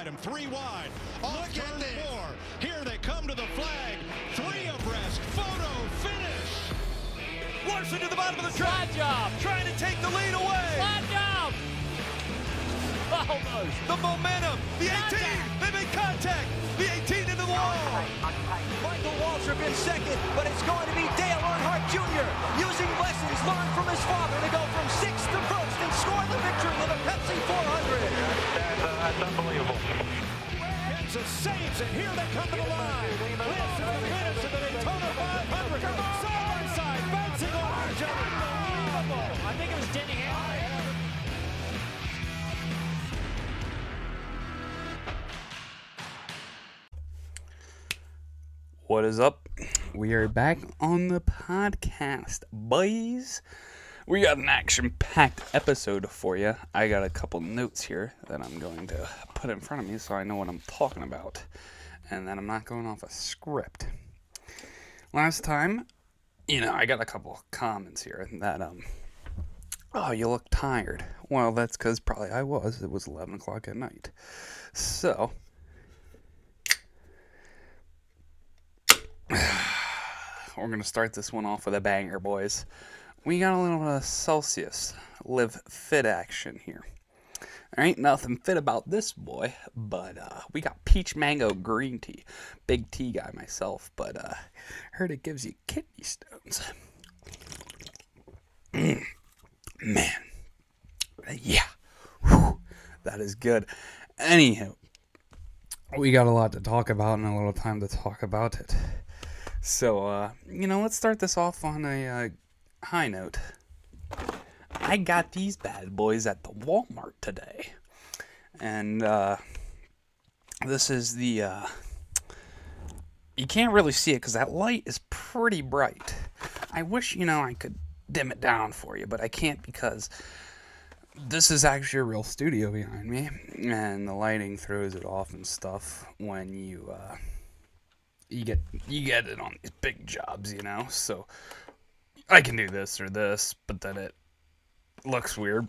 inside him, 3 wide. Off turn 4. Here they come to the flag. 3 abreast. Photo finish. Larson to the bottom of the track. Slide job. Trying to take the lead away. Slide job. Almost. The momentum. The 18. They make contact. The 18 into the wall. Michael Waltrip in second, but it's going to be Dale Earnhardt Jr. using lessons learned from his father to go from 6th to 1st and score the victory in the Pepsi 400. That's unbelievable. Kansas saves it. Here they come to the line. This is the finish of the Daytona 500. Side by side, bouncing off each other. Unbelievable. I think it was Denny Hamlin. What is up? We are back on the podcast, boys. We got an action-packed episode for you. I got a couple notes here that I'm going to put in front of me so I know what I'm talking about. And then I'm not going off a script. Last time, I got a couple comments here that, oh, you look tired. Well, that's because probably I was. It was 11 o'clock at night. So we're going to start this one off with a banger, boys. We got a little Celsius Live Fit action here. There ain't nothing fit about this boy, but we got peach mango green tea. Big tea guy myself, but heard it gives you kidney stones. Man. Yeah. Whew. That is good. Anywho, we got a lot to talk about and a little time to talk about it. So, let's start this off on a high note. I got these bad boys at the Walmart today. And, this is the, you can't really see it because that light is pretty bright. I wish, I could dim it down for you, but I can't because this is actually a real studio behind me. And the lighting throws it off and stuff when you get it on these big jobs, so I can do this or this, but then it looks weird.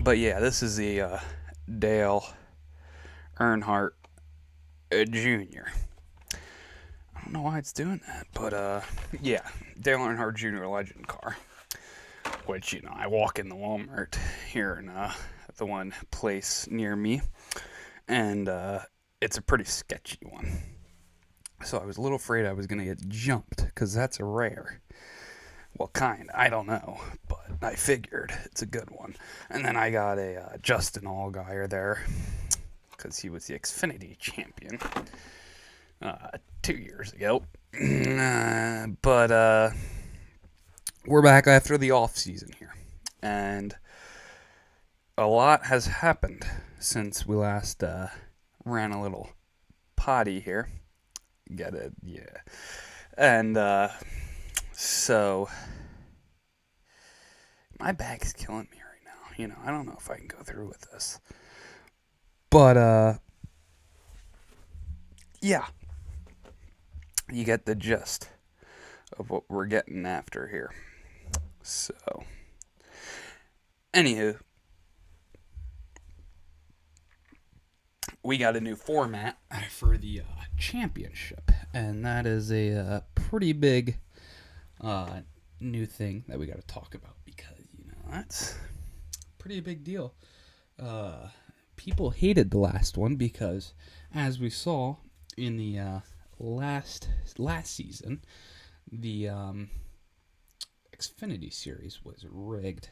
But yeah, this is the Dale Earnhardt Jr. I don't know why it's doing that, but yeah, Dale Earnhardt Jr. legend car, which, I walk in the Walmart here in the one place near me, and it's a pretty sketchy one. So I was a little afraid I was going to get jumped, because that's a rare. Well, I don't know, but I figured it's a good one. And then I got a Justin Allgaier there, because he was the Xfinity champion 2 years ago. But we're back after the off season here, and a lot has happened since we last ran a little potty here. Get it? Yeah. And, so, my back's killing me right now. I don't know if I can go through with this. But, yeah. You get the gist of what we're getting after here. So, anywho, we got a new format for the championship, and that is a pretty big new thing that we got to talk about, because that's a pretty big deal. People hated the last one because, as we saw in the last season, the Xfinity series was rigged,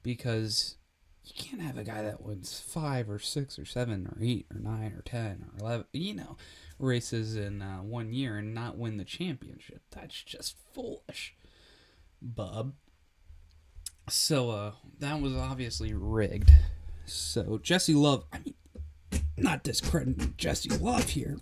because you can't have a guy that wins 5 or 6 or 7 or 8 or 9 or 10 or 11, races in 1 year and not win the championship. That's just foolish, bub. So, that was obviously rigged. So, Jesse Love, not discrediting Jesse Love here.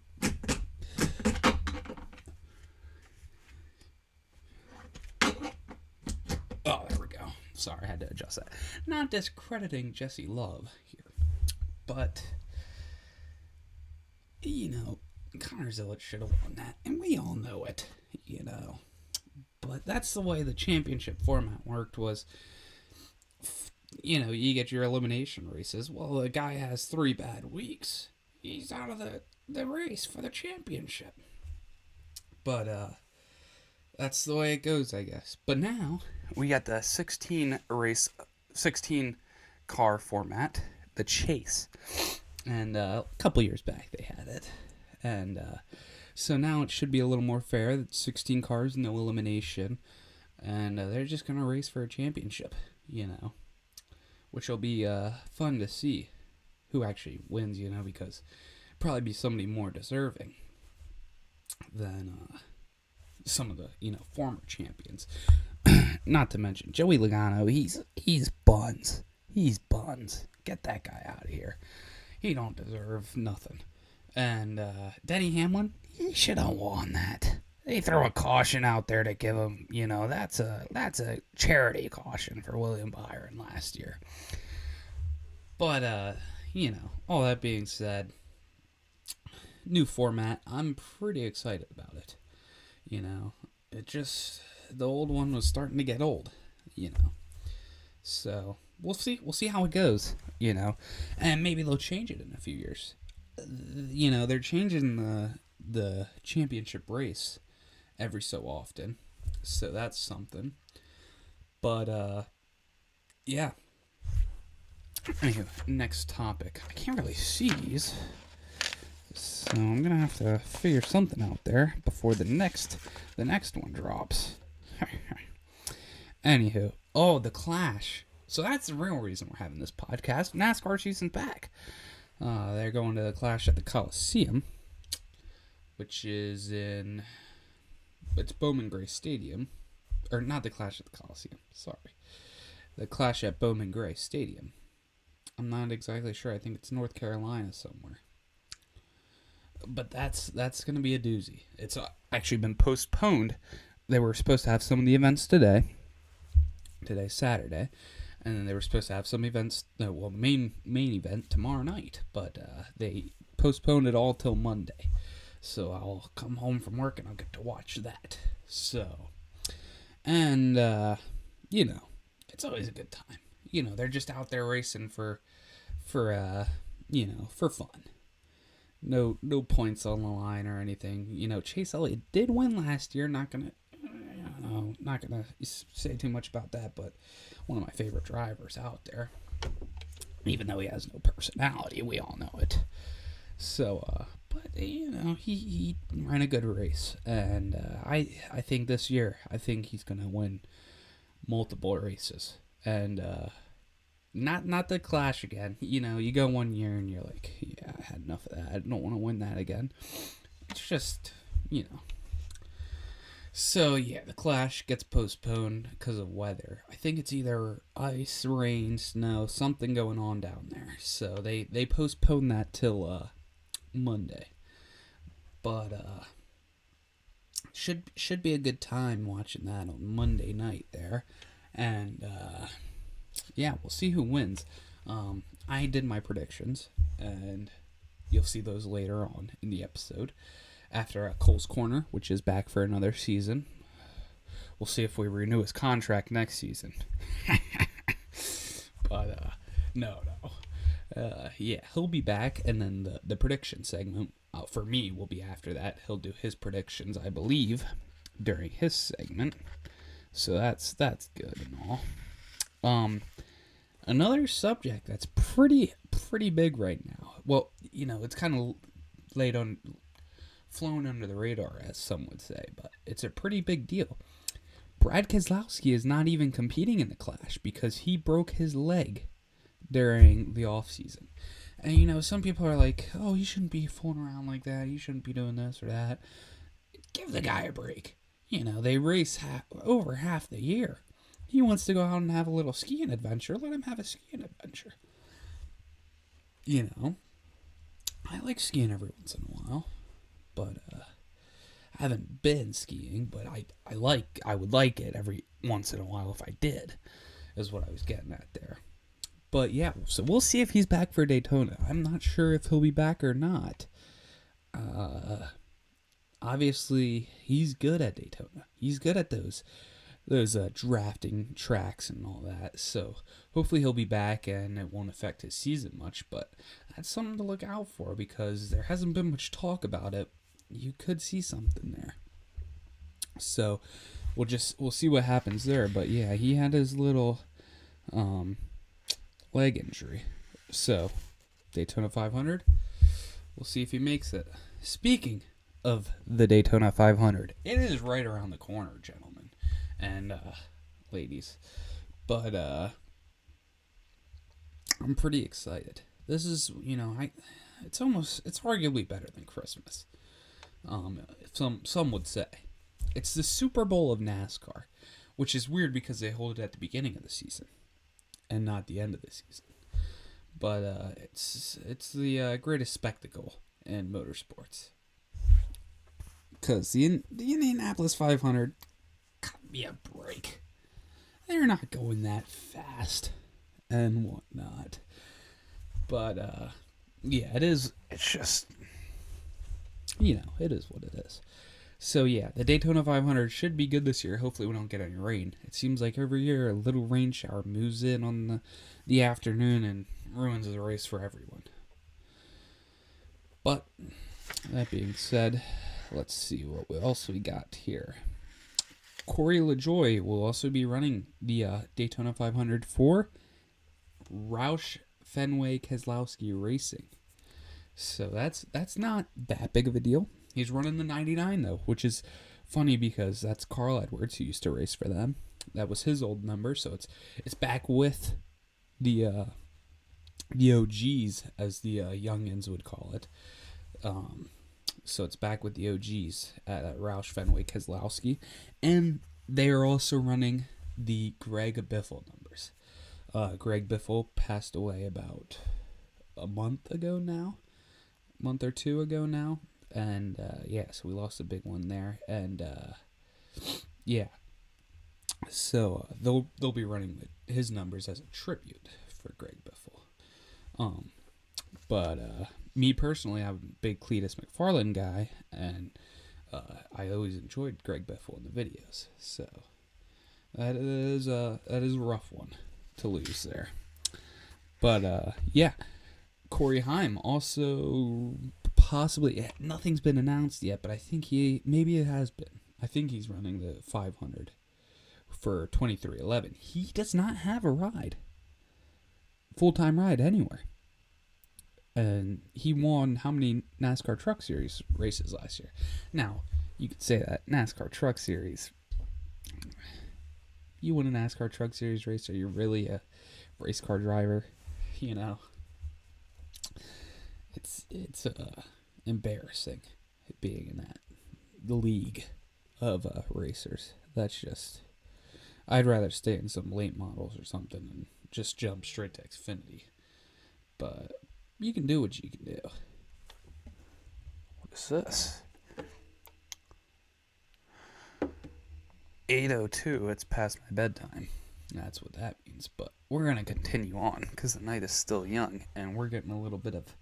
Oh, there we go. Sorry, I had to adjust that. Not discrediting Jesse Love here, but, Connor Zillett should have won that, and we all know it, But that's the way the championship format worked, was you get your elimination races. Well, the guy has 3 bad weeks. He's out of the race for the championship. But that's the way it goes, I guess. But now we got the 16 car format, the chase. And a couple years back they had it. And so now it should be a little more fair. 16 cars, no elimination. And they're just going to race for a championship, which will be fun to see who actually wins, because probably be somebody more deserving than some of the, former champions. Not to mention Joey Logano, he's buns. He's buns. Get that guy out of here. He don't deserve nothing. And Denny Hamlin, he should have won that. They throw a caution out there to give him, that's a charity caution for William Byron last year. But all that being said, new format, I'm pretty excited about it. It just, the old one was starting to get old, So we'll see how it goes, and maybe they'll change it in a few years. They're changing the championship race every so often, so that's something. But yeah. Anywho, next topic. I can't really see these, so I'm gonna have to figure something out there before the next one drops. Anywho, the Clash. So that's the real reason we're having this podcast. NASCAR season's back. They're going to the Clash at the Coliseum, which is it's Bowman Gray Stadium, or not the Clash at the Coliseum. Sorry, the Clash at Bowman Gray Stadium. I'm not exactly sure. I think it's North Carolina somewhere. But that's going to be a doozy. It's actually been postponed. They were supposed to have some of the events today. Today's Saturday. And then they were supposed to have some events, the main event tomorrow night. But they postponed it all till Monday. So I'll come home from work and I'll get to watch that. So, and, it's always a good time. They're just out there racing for fun. No points on the line or anything. Chase Elliott did win last year. Not gonna say too much about that, but one of my favorite drivers out there. Even though he has no personality, we all know it. So, but he ran a good race, and I think this year, he's gonna win multiple races, and not the Clash again. You go one year and you're like, yeah, I had enough of that. I don't want to win that again. It's just, So, yeah, the Clash gets postponed because of weather. I think it's either ice, rain, snow, something going on down there. So, they postponed that till Monday. But, should be a good time watching that on Monday night there. And, yeah, we'll see who wins. I did my predictions, and you'll see those later on in the episode. After Cole's Corner, which is back for another season. We'll see if we renew his contract next season. But, no. Yeah, he'll be back, and then the prediction segment, for me, will be after that. He'll do his predictions, I believe, during his segment. So that's good and all. Another subject that's pretty big right now. Well, it's kind of flown under the radar, as some would say, but it's a pretty big deal. Brad Keselowski is not even competing in the Clash because he broke his leg during the off season. And some people are like, "Oh, you shouldn't be fooling around like that. You shouldn't be doing this or that." Give the guy a break. They race over half the year. He wants to go out and have a little skiing adventure. Let him have a skiing adventure. I like skiing every once in a while, but I haven't been skiing. But I would like it every once in a while if I did, is what I was getting at there. But yeah, so we'll see if he's back for Daytona. I'm not sure if he'll be back or not. Obviously, he's good at Daytona. He's good at those drafting tracks and all that. So hopefully he'll be back and it won't affect his season much. But that's something to look out for because there hasn't been much talk about it. You could see something there. So we'll see what happens there. But yeah, he had his little leg injury. So Daytona 500, we'll see if he makes it. Speaking of the Daytona 500, it is right around the corner, gentlemen and ladies. But I'm pretty excited. This is, it's arguably better than Christmas. Some would say. It's the Super Bowl of NASCAR, which is weird because they hold it at the beginning of the season and not the end of the season. But it's the greatest spectacle in motorsports. Because the Indianapolis 500, cut me a break. They're not going that fast and whatnot. But, yeah, it is. It's just, it is what it is. So, yeah, the Daytona 500 should be good this year. Hopefully we don't get any rain. It seems like every year a little rain shower moves in on the afternoon and ruins the race for everyone. But, that being said, let's see what else we got here. Corey LaJoie will also be running the Daytona 500 for Roush Fenway Keselowski Racing. So that's not that big of a deal. He's running the 99 though, which is funny because that's Carl Edwards who used to race for them. That was his old number, so it's back with the OGs, as the youngins would call it. So it's back with the OGs at Roush Fenway Keselowski, and they are also running the Greg Biffle numbers. Greg Biffle passed away about a month or two ago now. And, so we lost a big one there. And, so they'll be running his numbers as a tribute for Greg Biffle. But me personally, I'm a big Cletus McFarland guy, and I always enjoyed Greg Biffle in the videos. So that is a rough one to lose there. But Corey Haim also possibly, nothing's been announced yet, but I think maybe it has been. I think he's running the 500 for 2311. He does not have a full-time ride anywhere. And he won how many NASCAR Truck Series races last year? Now, you could say that NASCAR Truck Series, you win a NASCAR Truck Series race, are you really a race car driver? It's embarrassing being in the league of racers. That's just, I'd rather stay in some late models or something and just jump straight to Xfinity. But you can do what you can do. What is this? 8:02. It's past my bedtime. That's what that means. But we're going to continue on because the night is still young and we're getting a little bit of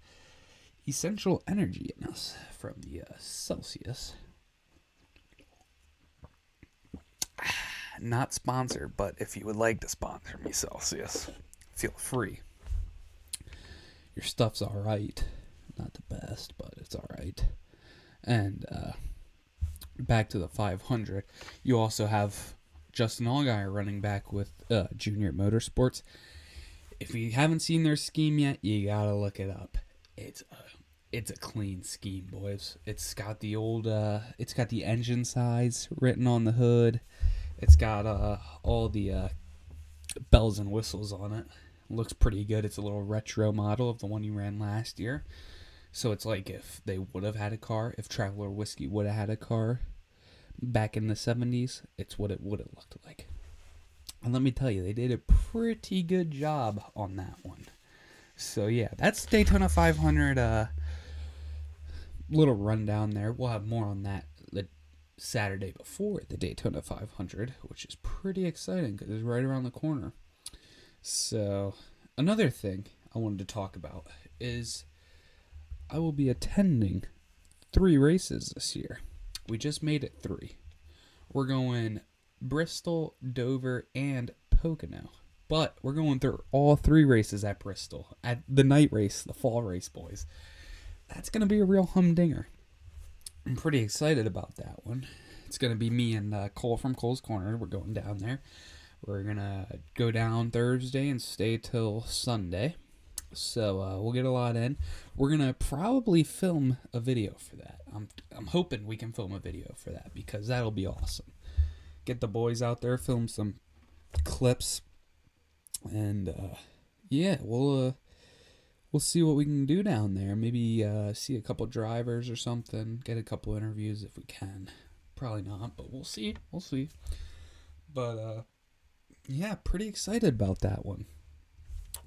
essential energy in us from the Celsius. Not sponsored, but if you would like to sponsor me, Celsius, feel free. Your stuff's alright. Not the best, but it's alright. And back to the 500. You also have Justin Allgaier running back with Junior Motorsports. If you haven't seen their scheme yet, you gotta look it up. It's a clean scheme, boys. It's got the old, it's got the engine size written on the hood. It's got all the bells and whistles on it. Looks pretty good. It's a little retro model of the one you ran last year. So it's like if they would have had a car, if Traveler Whiskey would have had a car back in the 70s, it's what it would have looked like. And let me tell you, they did a pretty good job on that one. So yeah, that's Daytona 500 little rundown there. We'll have more on that the Saturday before the Daytona 500, which is pretty exciting because it's right around the corner. So another thing I wanted to talk about is I will be attending 3 races this year. We just made it 3. We're going Bristol, Dover, and Pocono. But we're going through all 3 races at Bristol. At the night race, the fall race, boys. That's going to be a real humdinger. I'm pretty excited about that one. It's going to be me and Cole from Cole's Corner. We're going down there. We're going to go down Thursday and stay till Sunday. So we'll get a lot in. We're going to probably film a video for that. I'm hoping we can film a video for that because that'll be awesome. Get the boys out there, film some clips. And yeah, we'll see what we can do down there. Maybe see a couple drivers or something. Get a couple interviews if we can. Probably not, but we'll see. We'll see. But yeah, pretty excited about that one.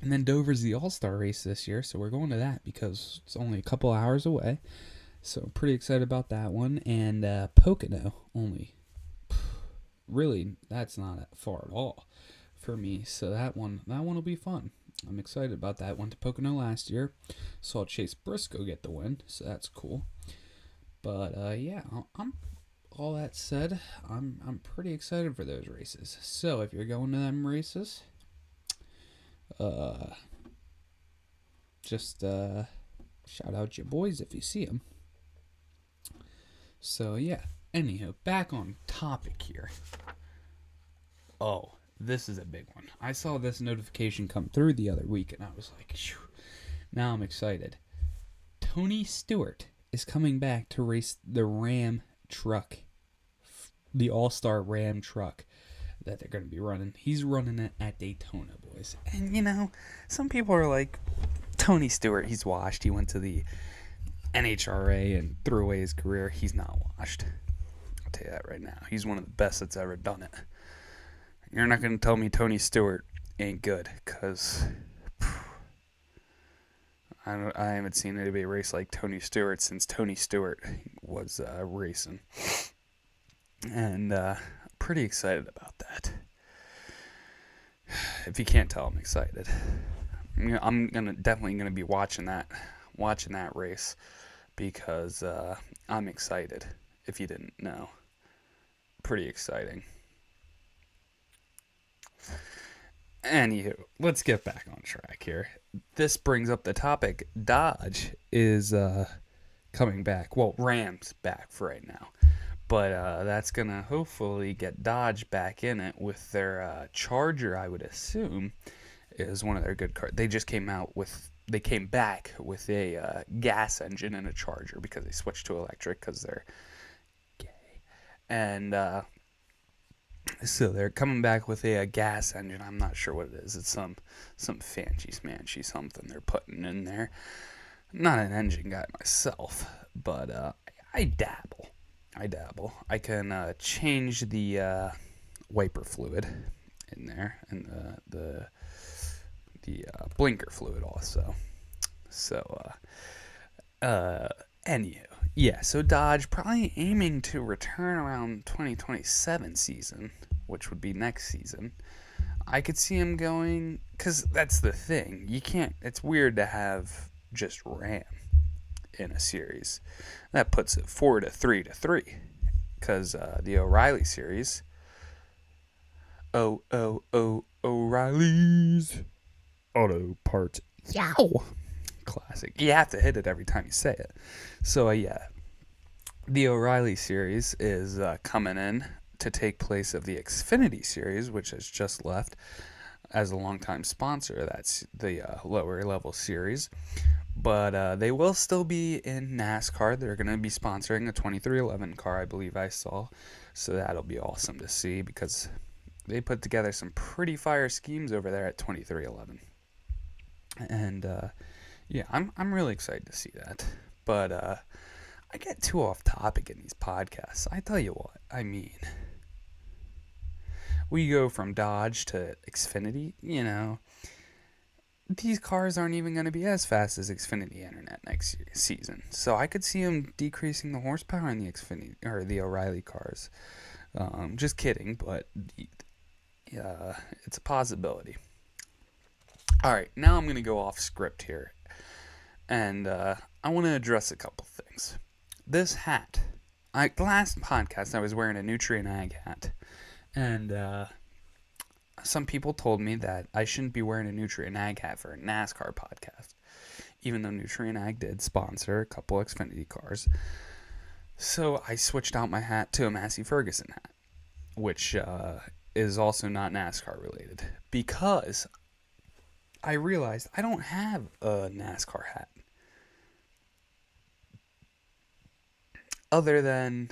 And then Dover's the All-Star race this year, so we're going to that because it's only a couple hours away. So pretty excited about that one. And Pocono only. Really, that's not far at all for me. So that one will be fun. I'm excited about that. Went to Pocono last year. Saw Chase Briscoe get the win, so that's cool. But yeah, all that said, I'm pretty excited for those races. So if you're going to them races, just shout out your boys if you see them. So yeah, anyhow, back on topic here. Oh, this is a big one. I saw this notification come through the other week, and I was like, phew, now I'm excited. Tony Stewart is coming back to race the Ram truck, the All-Star Ram truck that they're going to be running. He's running it at Daytona, boys. And, you know, some people are like, Tony Stewart, he's washed. He went to the NHRA and threw away his career. He's not washed. I'll tell you that right now. He's one of the best that's ever done it. You're not going to tell me Tony Stewart ain't good, because I haven't seen anybody race like Tony Stewart since Tony Stewart was racing. And pretty excited about that. If you can't tell, I'm excited. I'm definitely gonna be watching that race because I'm excited. If you didn't know, pretty exciting. Anywho, let's get back on track here. This brings up the topic. Dodge is coming back. Well, Ram's back for right now. But that's going to hopefully get Dodge back in it with their Charger, I would assume, is one of their good cars. They came back with a gas engine and a Charger because they switched to electric because they're gay. And so they're coming back with a gas engine. I'm not sure what it is. It's some fancy something they're putting in there. I'm not an engine guy myself, but I dabble. I can change the wiper fluid in there and the blinker fluid also. So anywho, yeah. So Dodge probably aiming to return around 2027 season, which would be next season. I could see him going, because that's the thing. You can't. It's weird to have just Ram in a series. That puts it 4-3-3, because the O'Reilly series. O'Reilly's Auto Parts. Yow! Classic. You have to hit it every time you say it. So yeah, the O'Reilly series is coming in to take place of the Xfinity series, which has just left as a longtime sponsor. That's the lower level series. But they will still be in NASCAR. They're going to be sponsoring a 2311 car, I believe I saw. So that'll be awesome to see because they put together some pretty fire schemes over there at 2311. And yeah, I'm really excited to see that. But I get too off topic in these podcasts. I tell you what, I mean, we go from Dodge to Xfinity, you know. These cars aren't even going to be as fast as Xfinity Internet next season. So I could see them decreasing the horsepower in the Xfinity or the O'Reilly cars. Just kidding, but it's a possibility. All right, now I'm going to go off script here. And I want to address a couple things. This hat. The last podcast I was wearing a Nutrient Ag hat. And some people told me that I shouldn't be wearing a Nutrient Ag hat for a NASCAR podcast, even though Nutrient Ag did sponsor a couple Xfinity cars. So I switched out my hat to a Massey Ferguson hat, which is also not NASCAR related, because I realized I don't have a NASCAR hat other than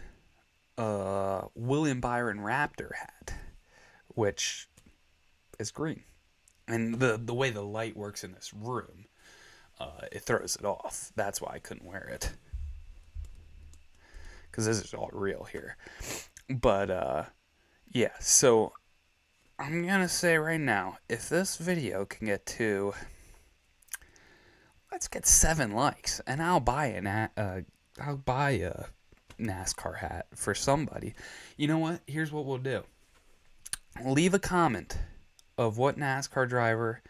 a William Byron Raptor hat, which is green. And the way the light works in this room, it throws it off. That's why I couldn't wear it, because this is all real here. But yeah, so I'm gonna say right now, if this video can get to, let's get 7 likes, and I'll buy a NASCAR hat for somebody. You know what? Here's what we'll do. Leave a comment of what NASCAR driver,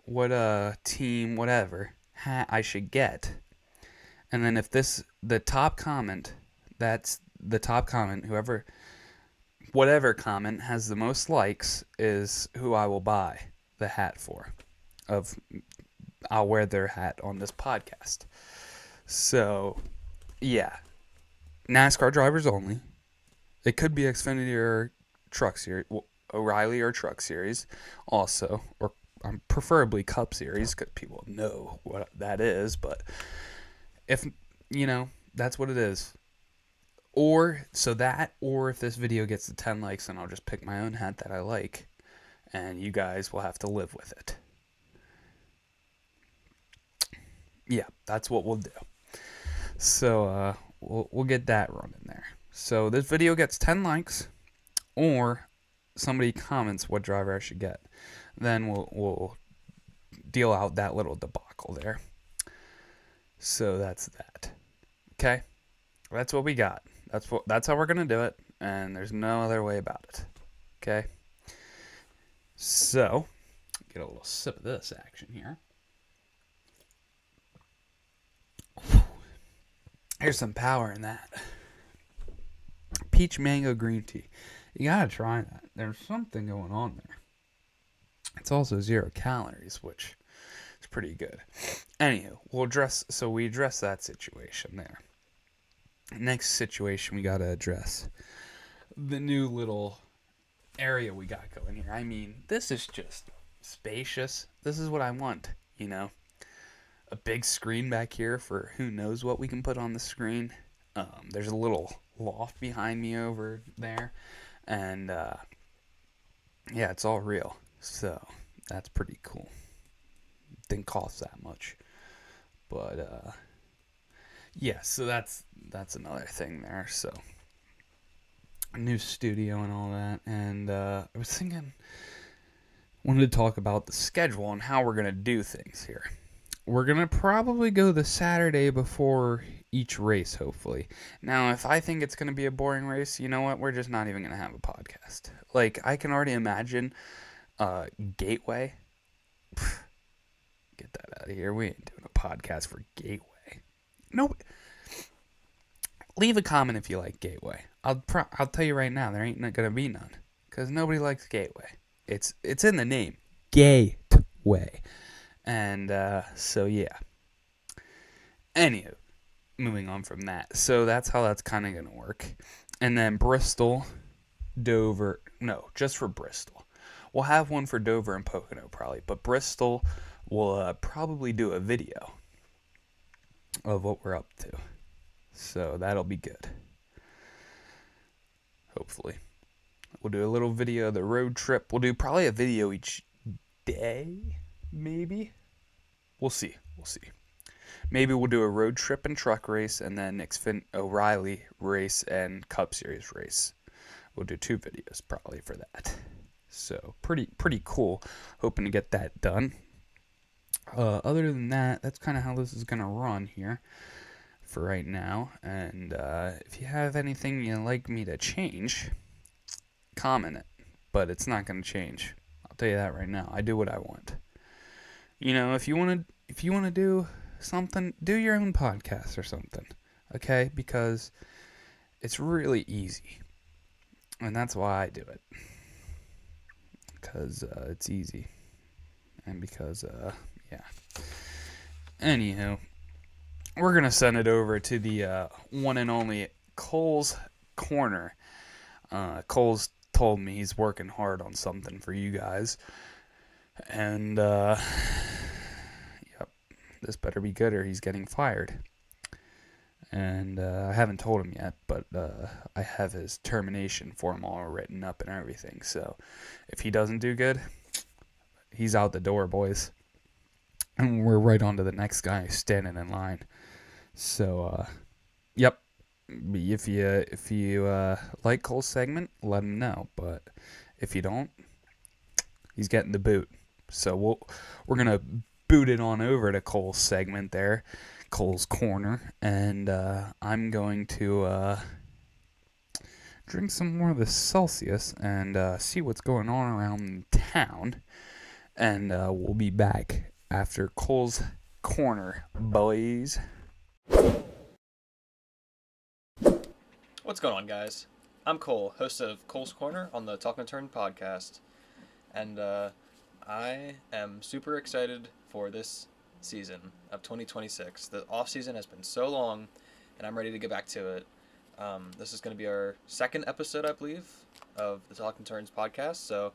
what team, whatever hat I should get. And then if the top comment, that's the top comment, whatever comment has the most likes is who I will buy the hat for. I'll wear their hat on this podcast. So, yeah. NASCAR drivers only. It could be Xfinity or Truck Series, O'Reilly or Truck Series also, or preferably Cup Series, because people know what that is. But if, that's what it is. Or if this video gets to 10 likes, then I'll just pick my own hat that I like, and you guys will have to live with it. Yeah, that's what we'll do. So we'll get that running there. So this video gets 10 likes, or somebody comments what driver I should get. Then we'll deal out that little debacle there. So that's that. Okay? That's what we got. That's how we're gonna do it, and there's no other way about it. Okay? So, get a little sip of this action here. Here's some power in that. Peach mango green tea. You gotta try that. There's something going on there. It's also 0 calories, which is pretty good. Anywho, we address that situation there. Next situation we gotta address the new little area we got going here. I mean, this is just spacious. This is what I want, A big screen back here for who knows what we can put on the screen. There's a little loft behind me over there, and yeah, it's all real. So that's pretty cool. Didn't cost that much, but yeah. So that's another thing there. So a new studio and all that, and I was thinking, wanted to talk about the schedule and how we're gonna do things here. We're going to probably go the Saturday before each race, hopefully. Now, if I think it's going to be a boring race, you know what? We're just not even going to have a podcast. Like, I can already imagine Gateway. Get that out of here. We ain't doing a podcast for Gateway. Nope. Leave a comment if you like Gateway. I'll tell you right now, there ain't going to be none. Because nobody likes Gateway. It's in the name. Gateway. And so, yeah. Anywho, moving on from that. So that's how that's kind of going to work. And then Bristol, Dover. No, just for Bristol. We'll have one for Dover and Pocono probably. But Bristol will probably do a video of what we're up to. So that'll be good. Hopefully. We'll do a little video of the road trip. We'll do probably a video each day. Maybe. We'll see. Maybe we'll do a road trip and truck race, and then O'Reilly race and Cup Series race. We'll do 2 videos probably for that. So pretty cool. Hoping to get that done. Other than that, that's kind of how this is going to run here for right now. And if you have anything you'd like me to change, comment it. But it's not going to change. I'll tell you that right now. I do what I want. If you want to do something, do your own podcast or something, okay? Because it's really easy. And that's why I do it. Because it's easy. And because, yeah. Anywho, we're going to send it over to the one and only Cole's Corner. Cole's told me he's working hard on something for you guys. And, yep, this better be good or he's getting fired. And I haven't told him yet, but I have his termination form all written up and everything. So if he doesn't do good, he's out the door, boys. And we're right on to the next guy standing in line. So, yep. If you like Cole's segment, let him know. But if you don't, he's getting the boot. So we're gonna boot it on over to Cole's segment there, Cole's Corner, and I'm going to drink some more of the Celsius and see what's going on around town. And we'll be back after Cole's Corner, boys. What's going on, guys? I'm Cole, host of Cole's Corner on the talkinturnspodcast, and I am super excited for this season of 2026. The off season has been so long, and I'm ready to get back to it. This is going to be our second episode, I believe, of the Talkin' Turns podcast. So,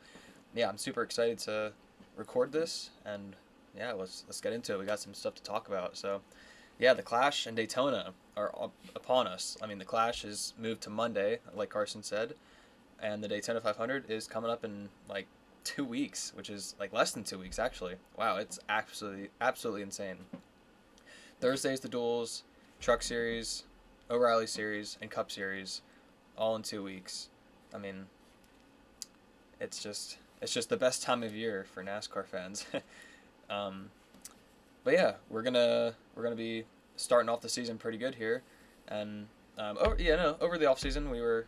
yeah, I'm super excited to record this, and yeah, let's get into it. We got some stuff to talk about. So, yeah, the Clash and Daytona are upon us. I mean, the Clash is moved to Monday, like Carson said, and the Daytona 500 is coming up in like 2 weeks, which is like less than 2 weeks actually. Wow, it's absolutely insane. Thursday is the duels, Truck Series, O'Reilly Series, and Cup Series, all in 2 weeks. I mean, it's just the best time of year for NASCAR fans. But yeah, we're gonna be starting off the season pretty good here, and over the off season we were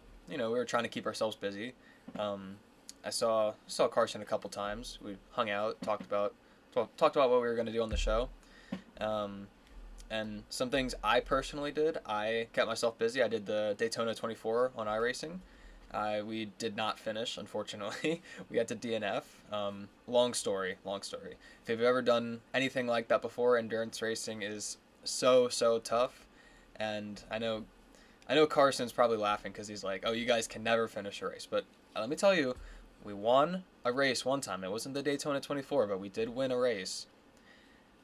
trying to keep ourselves busy. I saw Carson a couple times. We hung out, talked about what we were gonna do on the show, and some things I personally did. I kept myself busy. I did the Daytona 24 on iRacing. We did not finish, unfortunately. We had to DNF. Long story. If you've ever done anything like that before, endurance racing is so tough. And I know Carson's probably laughing because he's like, oh, you guys can never finish a race. But let me tell you, we won a race one time. It wasn't the Daytona 24, but we did win a race.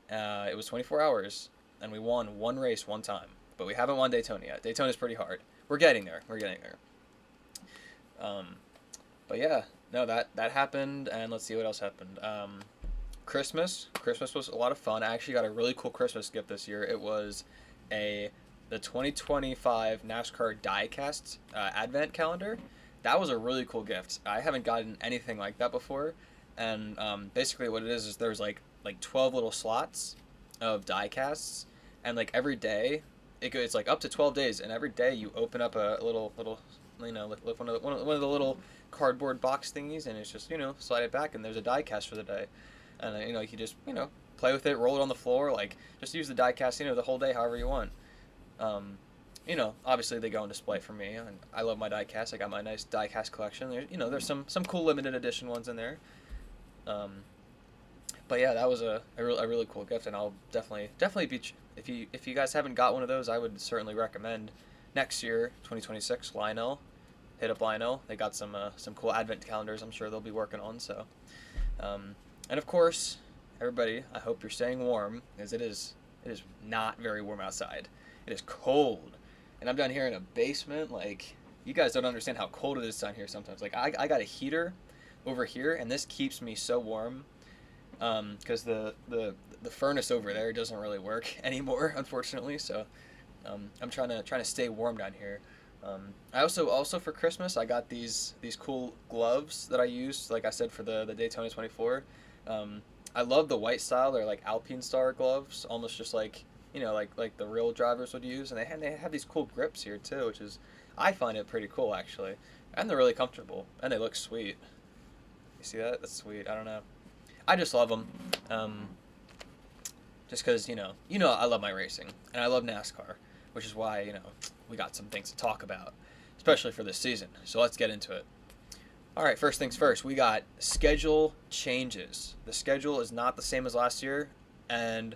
It was 24 hours, and we won one race one time. But we haven't won Daytona yet. Daytona's pretty hard. We're getting there. But yeah, no, that happened, and let's see what else happened. Christmas was a lot of fun. I actually got a really cool Christmas gift this year. It was the 2025 NASCAR diecast advent calendar. That was a really cool gift. I haven't gotten anything like that before, and basically what it is there's like 12 little slots of diecasts, and like every day it's like up to 12 days, and every day you open up a little like one of the little cardboard box thingies, and it's just slide it back, and there's a die cast for the day, and you just play with it, roll it on the floor, like just use the die cast the whole day however you want. Obviously they go on display for me, and I love my die cast. I got my nice die cast collection. There's some cool limited edition ones in there. But yeah, that was a really cool gift, and I'll definitely be if you guys haven't got one of those, I would certainly recommend next year 2026 Lionel. Hit up Lionel. They got some cool advent calendars I'm sure they'll be working on. So, and of course, everybody, I hope you're staying warm, as it is not very warm outside. It is cold, and I'm down here in a basement. Like, you guys don't understand how cold it is down here sometimes. Like, I got a heater over here, and this keeps me so warm, because the furnace over there doesn't really work anymore, unfortunately. So, I'm trying to stay warm down here. I also for Christmas I got these cool gloves that I used, like I said, for the Daytona 24. I love the white style. They're like Alpine Star gloves, almost just like like the real drivers would use, and they have these cool grips here too, which is, I find it pretty cool actually, and they're really comfortable, and they look sweet. You see that? That's sweet. I don't know. I just love them. Just because I love my racing, and I love NASCAR, which is why we got some things to talk about. especially for this season. So let's get into it. All right, first things first, we got schedule changes. The schedule is not the same as last year, and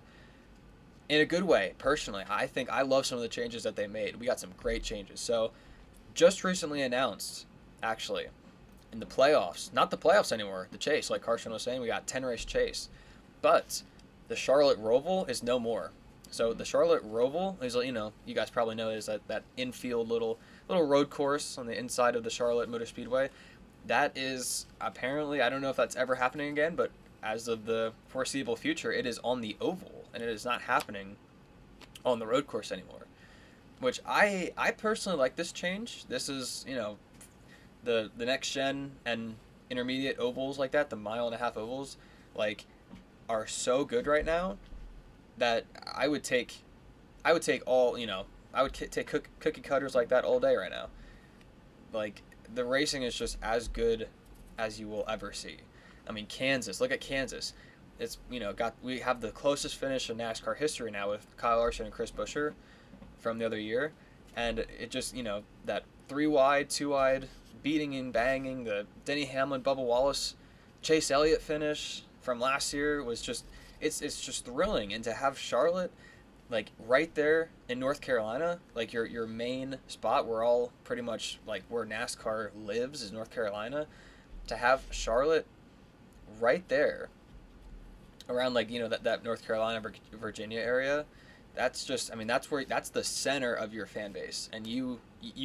in a good way, personally. I think I love some of the changes that they made. We got some great changes. So just recently announced, actually, in the playoffs, not the playoffs anymore, the chase, like Carson was saying, we got 10-race chase. But the Charlotte Roval is no more. So the Charlotte Roval is, you guys probably know, is that infield little road course on the inside of the Charlotte Motor Speedway. That is apparently, I don't know if that's ever happening again, but as of the foreseeable future, it is on the oval, and it is not happening on the road course anymore. Which I personally like this change. This is, the next gen and intermediate ovals like that, the 1.5-mile ovals, are so good right now that I would take all, I would take cookie cutters like that all day right now. The racing is just as good as you will ever see. I mean, Kansas, look at Kansas. It's, we have the closest finish in NASCAR history now with Kyle Larson and Chris Buescher from the other year. And it just, that 3-wide, 2-wide, beating and banging, the Denny Hamlin, Bubba Wallace, Chase Elliott finish from last year was just, it's just thrilling. And to have Charlotte, right there in North Carolina, your main spot where all pretty much, where NASCAR lives is North Carolina, to have Charlotte right there around that North Carolina, Virginia area, that's just, that's the center of your fan base, and you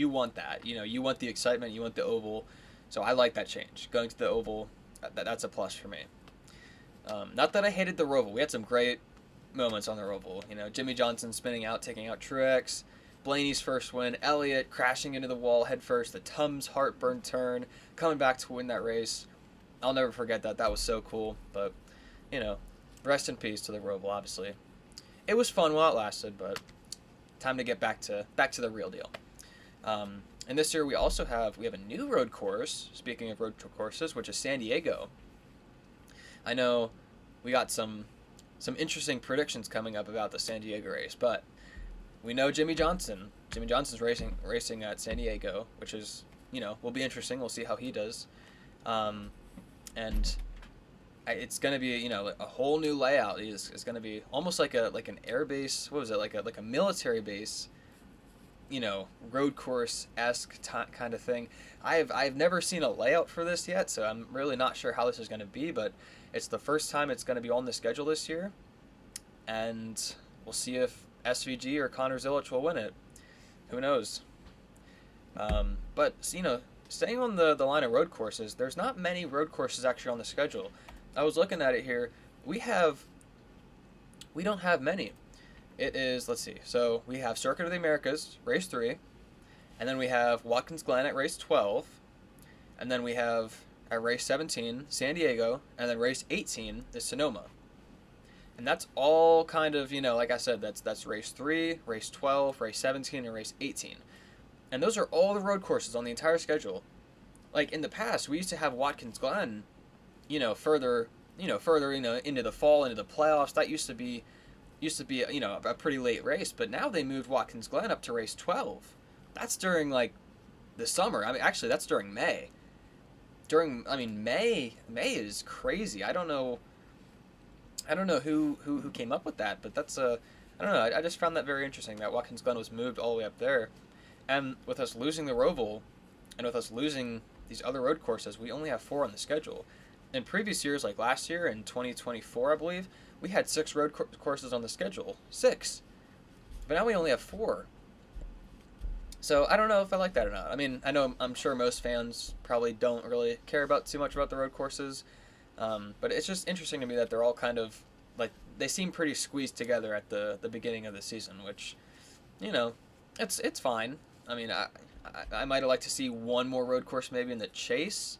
want that, you want the excitement, you want the oval. So I like that change. Going to the oval, that's a plus for me. Not that I hated the Roval. We had some great moments on the Roval. Jimmy Johnson spinning out, taking out Truex, Blaney's first win, Elliott crashing into the wall head first, the Tums heartburn turn, coming back to win that race. I'll never forget that. That was so cool. But, rest in peace to the Roval, obviously. It was fun while it lasted, but time to get back to the real deal. And this year we have a new road course, speaking of road courses, which is San Diego. I know we got some interesting predictions coming up about the San Diego race, but we know Jimmy Johnson. Jimmy Johnson's racing at San Diego, which is, will be interesting. We'll see how he does. And it's going to be, a whole new layout. It's going to be almost like an air base. What was it? Like a military base, road course-esque kind of thing. I've never seen a layout for this yet, so I'm really not sure how this is going to be, but it's the first time it's going to be on the schedule this year, and we'll see if SVG or Connor Zilic will win it. Who knows? But, staying on the line of road courses, there's not many road courses actually on the schedule. I was looking at it here. We don't have many. It is, let's see, so we have Circuit of the Americas, race 3, and then we have Watkins Glen at race 12, and then we have at race 17, San Diego, and then race 18 is Sonoma. And that's all kind of, like I said, that's race 3, race 12, race 17, and race 18. And those are all the road courses on the entire schedule. In the past, we used to have Watkins Glen, further into the fall, into the playoffs. That used to be a pretty late race, but now they moved Watkins Glen up to race 12. That's during the summer. Actually that's during May. May is crazy. I don't know who came up with that, but that's I don't know. I just found that very interesting that Watkins Glen was moved all the way up there. And with us losing the Roval and with us losing these other road courses, we only have 4 on the schedule. In previous years, like last year in 2024, I believe, we had 6 road courses on the schedule. 6. But now we only have 4. So I don't know if I like that or not. I'm sure most fans probably don't really care too much about the road courses. But it's just interesting to me that they're all kind of, they seem pretty squeezed together at the beginning of the season, which, it's fine. I might have liked to see one more road course maybe in the Chase.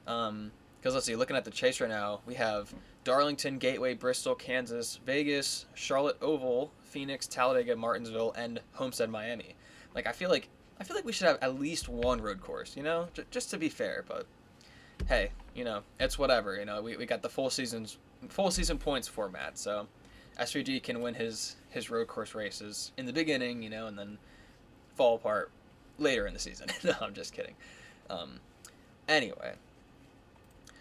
Because let's see, looking at the Chase right now, we have Darlington, Gateway, Bristol, Kansas, Vegas, Charlotte Oval, Phoenix, Talladega, Martinsville, and Homestead, Miami. I feel like we should have at least one road course, just to be fair. But hey, it's whatever. We got the full season points format, so SVG can win his road course races in the beginning, and then fall apart later in the season. No, I'm just kidding. Anyway,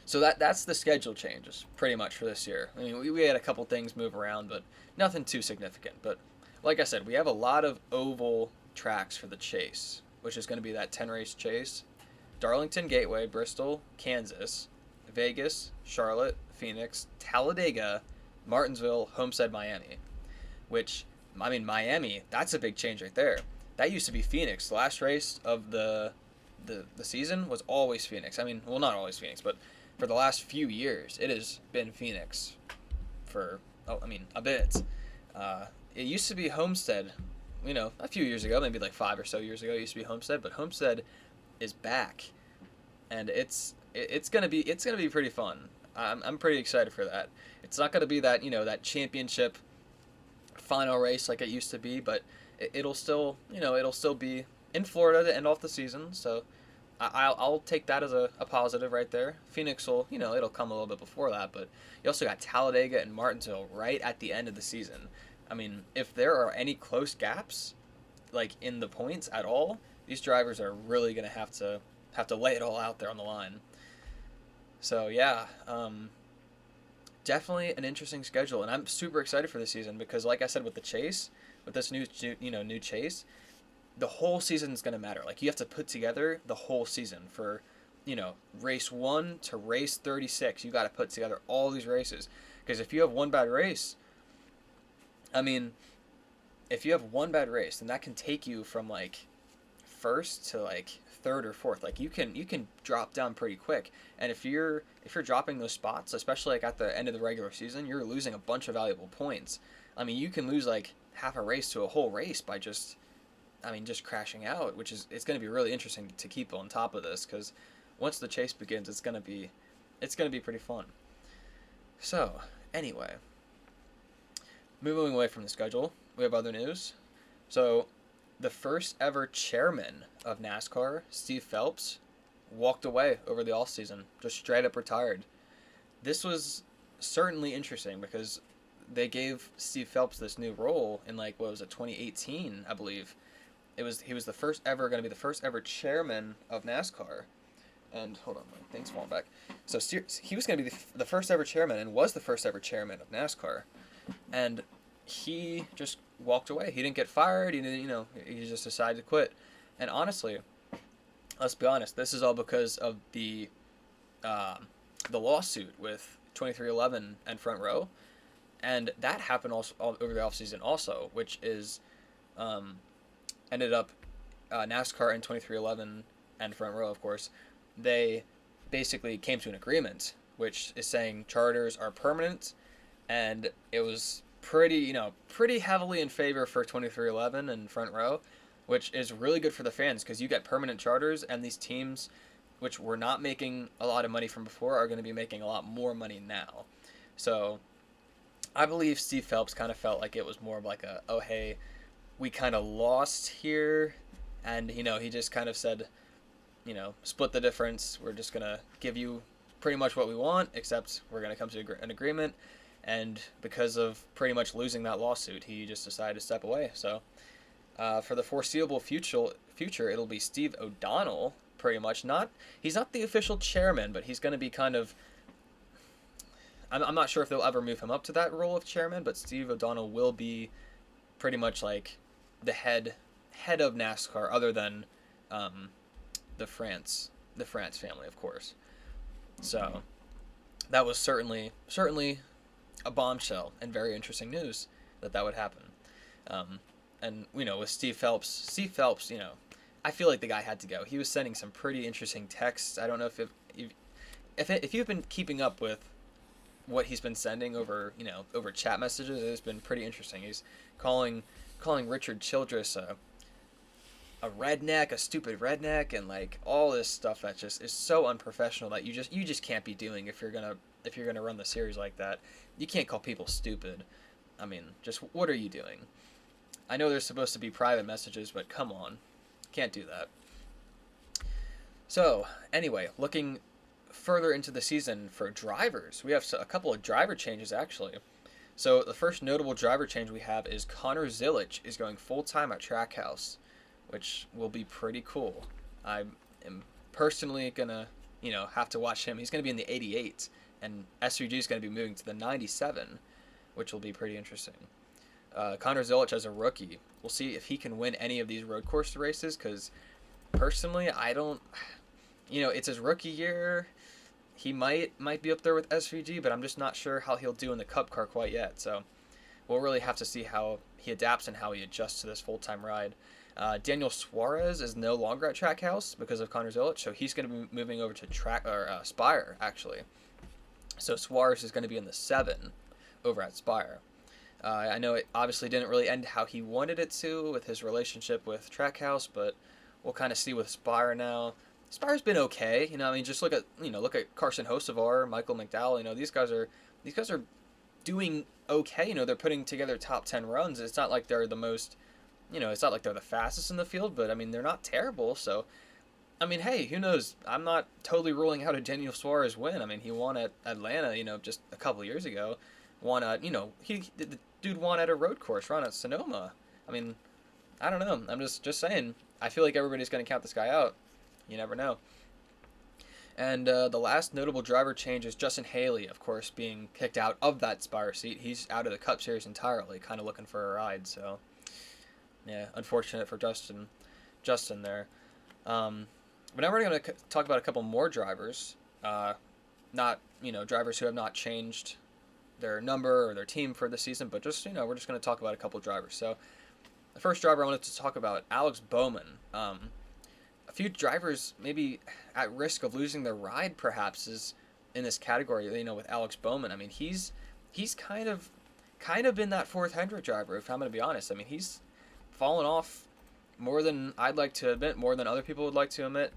so that's the schedule changes pretty much for this year. I mean, we had a couple things move around, but nothing too significant. But like I said, we have a lot of oval tracks for the Chase, which is going to be that 10-race Chase. Darlington, Gateway, Bristol, Kansas, Vegas, Charlotte, Phoenix, Talladega, Martinsville, Homestead, Miami. Which, I mean, Miami, that's a big change right there. That used to be Phoenix. The last race of the season was always Phoenix. I mean, well, not always Phoenix, but for the last few years, it has been Phoenix for, a bit. It used to be Homestead, a few years ago, maybe like 5 or so years ago, it used to be Homestead, but Homestead is back, and it's gonna be pretty fun. I'm pretty excited for that. It's not gonna be that that championship final race like it used to be, but it'll still be in Florida to end off the season. So I'll take that as a positive right there. Phoenix will it'll come a little bit before that, but you also got Talladega and Martinsville right at the end of the season. I mean, if there are any close gaps, like in the points at all, these drivers are really gonna have to lay it all out there on the line. So yeah, definitely an interesting schedule, and I'm super excited for this season because, like I said, with the Chase, with this new Chase, the whole season is gonna matter. Like, you have to put together the whole season for, race 1 to race 36. You got to put together all these races, because if you have one bad race, then that can take you from like first to like third or fourth. Like, you can drop down pretty quick, and if you're dropping those spots, especially like at the end of the regular season, you're losing a bunch of valuable points. I mean, you can lose like half a race to a whole race by just crashing out, which is, it's going to be really interesting to keep on top of this, because once the Chase begins, it's going to be pretty fun. So anyway, moving away from the schedule, we have other news. So the first ever chairman of NASCAR, Steve Phelps, walked away over the offseason, just straight up retired. This was certainly interesting because they gave Steve Phelps this new role in 2018, I believe. He was going to be the first ever chairman of NASCAR. And hold on, my thing's falling back. So he was going to be the first ever chairman, and was the first ever chairman of NASCAR. And he just walked away. He didn't get fired. He didn't, he just decided to quit. And honestly, let's be honest, this is all because of the lawsuit with 2311 and Front Row. And that happened all over the offseason also, which is ended up NASCAR and 2311 and Front Row, of course, they basically came to an agreement, which is saying charters are permanent, and it was pretty heavily in favor for 2311 and Front Row, which is really good for the fans because you get permanent charters, and these teams, which were not making a lot of money from before, are going to be making a lot more money now. So I believe Steve Phelps kind of felt like it was more of like oh hey, we kind of lost here, and he just kind of said, split the difference. We're just gonna give you pretty much what we want, except we're gonna come to an agreement. And because of pretty much losing that lawsuit, he just decided to step away. So for the foreseeable future, it'll be Steve O'Donnell, pretty much. He's not the official chairman, but he's gonna be kind of, I'm not sure if they'll ever move him up to that role of chairman, but Steve O'Donnell will be pretty much like the head of NASCAR, other than the France family, of course. So that was certainly a bombshell and very interesting news that would happen. And with Steve Phelps, I feel like the guy had to go. He was sending some pretty interesting texts. I don't know if you've been keeping up with what he's been sending over chat messages. It's been pretty interesting. He's calling Richard Childress a redneck, a stupid redneck, and like all this stuff that just is so unprofessional that you just can't be doing if you're gonna run the series like that. You can't call people stupid. I mean, just what are you doing? I know there's supposed to be private messages, but come on, can't do that. So anyway, looking further into the season for drivers, we have a couple of driver changes actually. So the first notable driver change we have is Connor Zilic is going full-time at Trackhouse. which will be pretty cool. I am personally gonna, have to watch him. He's gonna be in the 88, and SVG is gonna be moving to the 97, which will be pretty interesting. Connor Zilic as a rookie, we'll see if he can win any of these road course races, because personally, I don't, it's his rookie year. He might be up there with SVG, but I'm just not sure how he'll do in the Cup car quite yet. So we'll really have to see how he adapts and how he adjusts to this full-time ride. Daniel Suarez is no longer at Trackhouse because of Connor Zilic, so he's going to be moving over to Spire, actually. So Suarez is going to be in the 7 over at Spire. I know it obviously didn't really end how he wanted it to with his relationship with Trackhouse, but we'll kind of see with Spire now. Spire's been okay, just look at Carson Hocevar, Michael McDowell. These guys are doing okay. They're putting together top 10 runs. It's not like they're the most, it's not like they're the fastest in the field, but they're not terrible. So, hey, who knows? I'm not totally ruling out a Daniel Suarez win. He won at Atlanta, just a couple of years ago. The dude won at a road course run at Sonoma. I don't know. I'm just saying. I feel like everybody's going to count this guy out. You never know. And the last notable driver change is Justin Haley, of course, being kicked out of that Spire seat. He's out of the Cup Series entirely, kind of looking for a ride. So, yeah, unfortunate for Justin there. But now we're going to talk about a couple more drivers. Not, drivers who have not changed their number or their team for the season, but just, we're just going to talk about a couple drivers. So, the first driver I wanted to talk about, Alex Bowman. A few drivers maybe at risk of losing their ride, perhaps, is in this category. With Alex Bowman, he's kind of been that fourth Hendrick driver. If I'm going to be honest, he's fallen off more than I'd like to admit, more than other people would like to admit.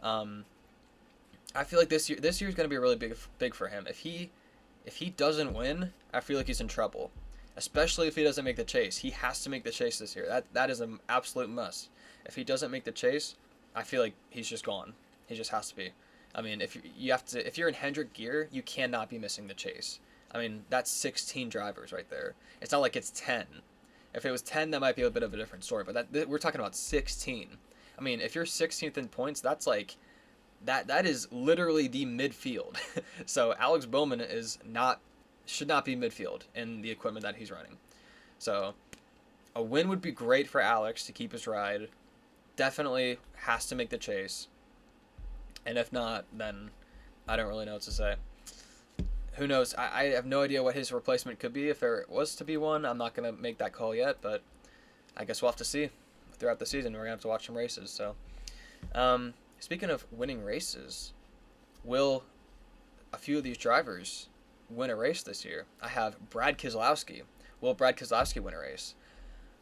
I feel like this year is going to be really big for him. If he doesn't win, I feel like he's in trouble. Especially if he doesn't make the chase. He has to make the chase this year. That is an absolute must. If he doesn't make the chase, I feel like he's just gone. He just has to be. If you're in Hendrick gear, you cannot be missing the chase. That's 16 drivers right there. It's not like it's 10. If it was 10, that might be a bit of a different story. But we're talking about 16. If you're 16th in points, that's like that is literally the midfield. So Alex Bowman should not be midfield in the equipment that he's running. So a win would be great for Alex to keep his ride. Definitely has to make the chase. And if not, then I don't really know what to say. Who knows? I have no idea what his replacement could be if there was to be one. I'm not going to make that call yet, but I guess we'll have to see throughout the season. We're going to have to watch some races. So, speaking of winning races, will a few of these drivers win a race this year? I have Brad Keselowski. Will Brad Keselowski win a race?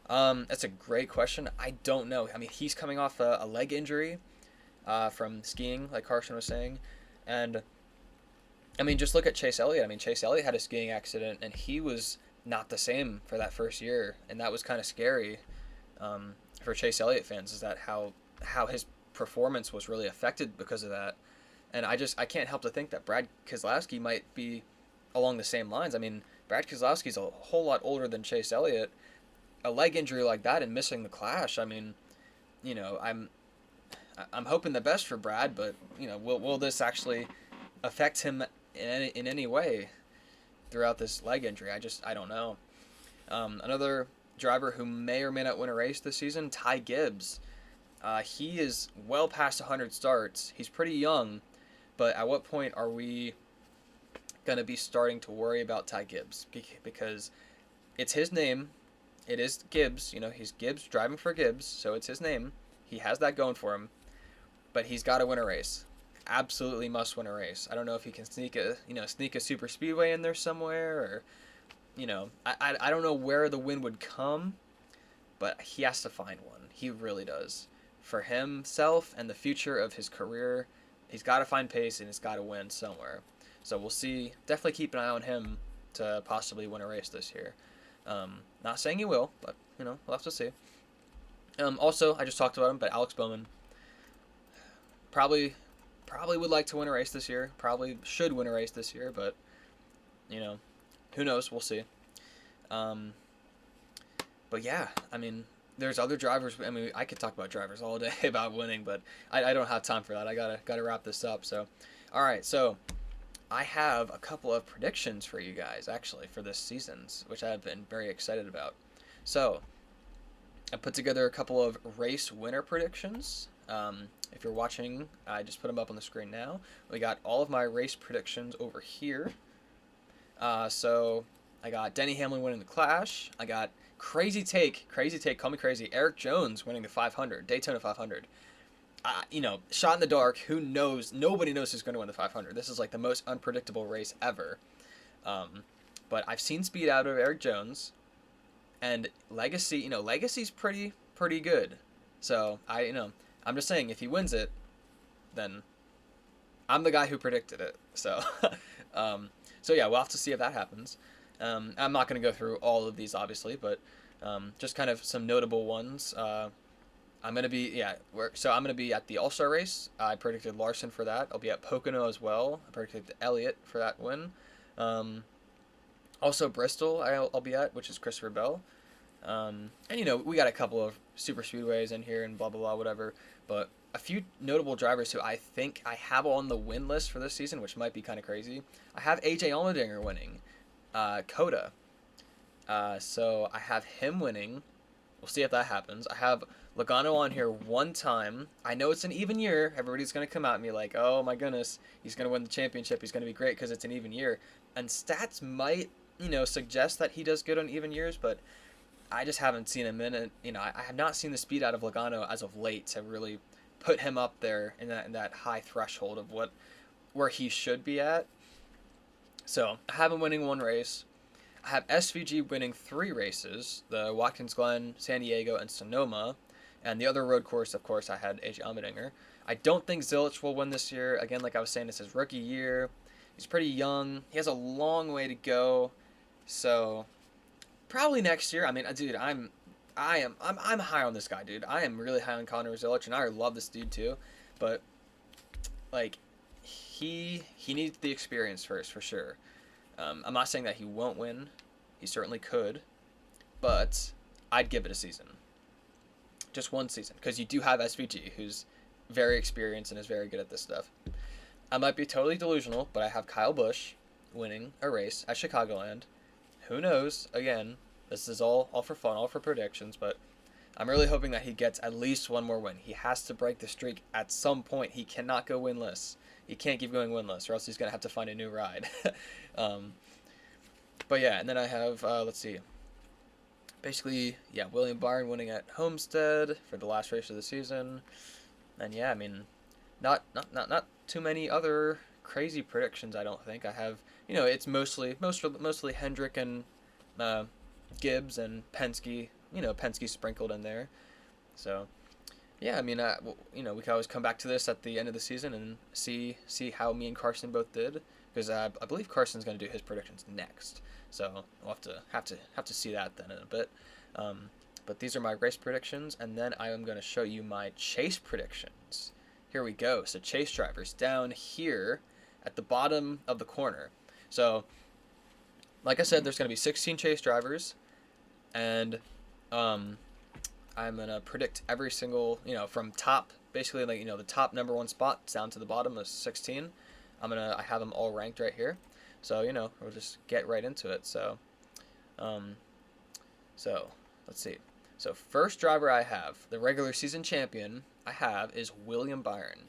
That's a great question. I don't know. He's coming off a leg injury from skiing, like Carson was saying. And, just look at Chase Elliott. Chase Elliott had a skiing accident, and he was not the same for that first year. And that was kind of scary for Chase Elliott fans, is that how his performance was really affected because of that. And I can't help to think that Brad Keselowski might be along the same lines. Brad Keselowski's a whole lot older than Chase Elliott. A leg injury like that and missing the Clash, I'm hoping the best for Brad, but will this actually affect him in any way throughout this leg injury? I don't know. Another driver who may or may not win a race this season, Ty Gibbs. He is well past 100 starts. He's pretty young, but at what point are we going to be starting to worry about Ty Gibbs? Because it's his name. It is Gibbs. He's Gibbs driving for Gibbs, so it's his name. He has that going for him, but he's got to win a race. Absolutely must win a race. I don't know if he can sneak a super speedway in there somewhere, or I don't know where the win would come, but he has to find one. He really does. For himself and the future of his career, he's got to find pace and he's got to win somewhere. So we'll see. Definitely keep an eye on him to possibly win a race this year. Not saying he will, but we'll have to see. Also, I just talked about him, but Alex Bowman probably would like to win a race this year. Probably should win a race this year, but who knows? We'll see. But yeah, there's other drivers. I mean, I could talk about drivers all day about winning, but I don't have time for that. I gotta wrap this up. So, all right. So, I have a couple of predictions for you guys actually for this season's, which I've been very excited about. So, I put together a couple of race winner predictions. If you're watching, I just put them up on the screen now. We got all of my race predictions over here. So I got Denny Hamlin winning the Clash. I got crazy take, call me crazy, Eric Jones winning the 500, Daytona 500. Shot in the dark, who knows? Nobody knows who's going to win the 500. This is like the most unpredictable race ever. But I've seen speed out of Eric Jones. And Legacy, Legacy's pretty good. So I'm just saying, if he wins it, then I'm the guy who predicted it. So, so yeah, we'll have to see if that happens. I'm not going to go through all of these, obviously, but just kind of some notable ones. I'm going to be at the All-Star race. I predicted Larson for that. I'll be at Pocono as well. I predicted Elliott for that win. Also Bristol I'll be at, which is Christopher Bell. And we got a couple of super speedways in here and blah blah blah whatever, but a few notable drivers who I think I have on the win list for this season, which might be kind of crazy. I have AJ Allmendinger winning Coda, so I have him winning. We'll see if that happens. I have Logano on here one time. I know it's an even year. Everybody's gonna come at me like, oh my goodness, he's gonna win the championship, he's gonna be great because it's an even year, and stats might suggest that he does good on even years, but I just haven't seen him in it. I have not seen the speed out of Logano as of late to really put him up there in that high threshold of where he should be at. So I have him winning one race. I have SVG winning 3 races: the Watkins Glen, San Diego, and Sonoma. And the other road course, of course, I had AJ Allmendinger. I don't think Zilich will win this year. Again, like I was saying, it's his rookie year. He's pretty young. He has a long way to go. So probably next year. I mean, dude, I'm high on this guy, dude. I am really high on Connor Zilich, and I love this dude too. But like, he needs the experience first for sure. I'm not saying that he won't win. He certainly could, but I'd give it a season. Just one season, because you do have SVG, who's very experienced and is very good at this stuff. I might be totally delusional, but I have Kyle Busch winning a race at Chicagoland. Who knows? Again, this is all for fun, all for predictions, but I'm really hoping that he gets at least one more win. He has to break the streak at some point. He cannot go winless. He can't keep going winless, or else he's going to have to find a new ride. But yeah, and then I have, let's see. Basically, yeah, William Byron winning at Homestead for the last race of the season. And yeah, I mean, not too many other crazy predictions, I don't think. I have, it's mostly Hendrick and Gibbs and Penske, Penske sprinkled in there. So, yeah, I mean, we can always come back to this at the end of the season and see how me and Carson both did, because I believe Carson's going to do his predictions next. So we'll have to see that then in a bit. But these are my race predictions, and then I am going to show you my chase predictions. Here we go. So chase drivers down here at the bottom of the corner. So, like I said, there's going to be 16 chase drivers, and I'm going to predict every single, from top, basically like, the top number 1 spot down to the bottom of 16. I have them all ranked right here. So, we'll just get right into it. So let's see. So first driver I have, the regular season champion I have, is William Byron.